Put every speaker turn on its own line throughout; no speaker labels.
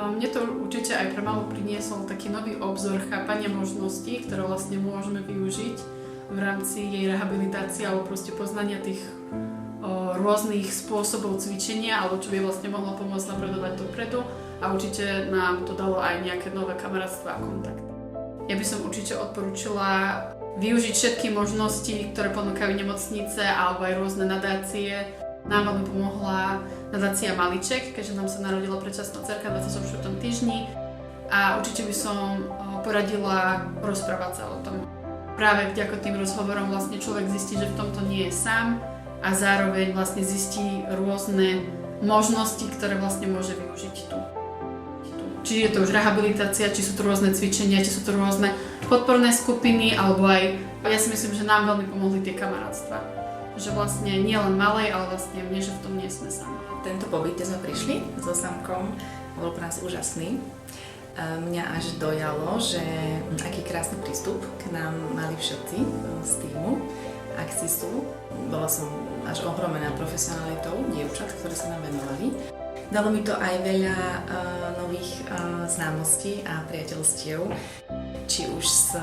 Mne to určite aj pre Malu priniesol taký nový obzor chápania možností, ktoré vlastne môžeme využiť v rámci jej rehabilitácie alebo proste poznania tých rôznych spôsobov cvičenia alebo čo by vlastne mohlo pomôcť napredovať dopredu a určite nám to dalo aj nejaké nové kamarátstva a kontakty. Ja by som určite odporúčila využiť všetky možnosti, ktoré ponúkajú nemocnice alebo aj rôzne nadácie. Nám veľmi pomohla nadácia Maliček, keďže nám sa narodila predčasná dcerka v 24. týždni a určite by som poradila rozprávať sa o tom. Práve vďaka tým rozhovorom vlastne človek zistí, že v tomto nie je sám a zároveň vlastne zistí rôzne možnosti, ktoré vlastne môže využiť tu. Či je to už rehabilitácia, či sú to rôzne cvičenia, či sú to rôzne podporné skupiny, alebo aj, ja si myslím, že nám veľmi pomohli tie kamarátstva. Že vlastne nie len malej, ale vlastne mne, že v tom nie sme sami.
Tento pobyt, kde sme prišli so Samkom, bol pre nás úžasný. Mňa až dojalo, že aký krásny prístup k nám mali všetci z týmu Axisu. Bola som až ohromená profesionalitou dievčat, ktoré sa nám venovali. Dalo mi to aj veľa nových známostí a priateľstiev, či už s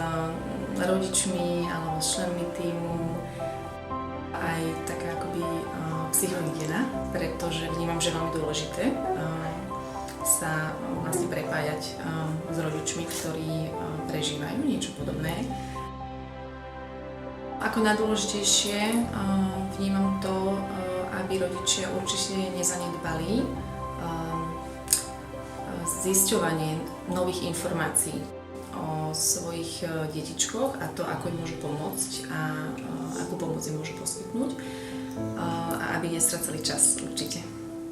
rodičmi alebo s členmi týmu, aj taká akoby psychohygiena, pretože vnímam, že je veľmi dôležité sa vlastne prepájať s rodičmi, ktorí prežívajú niečo podobné. Ako najdôležitejšie vnímam to, aby rodičia určite nezanedbali zisťovanie nových informácií o svojich detičkoch a to, ako im môžu pomôcť a akú pomoc im môžu poskytnúť, a aby nestracali čas určite.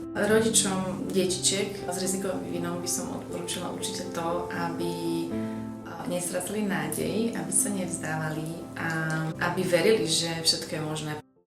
Rodičom detičiek s rizikovým vývinom by som odporúčila určite to, aby nestracali nádej, aby sa nevzdávali a aby verili, že všetko je možné.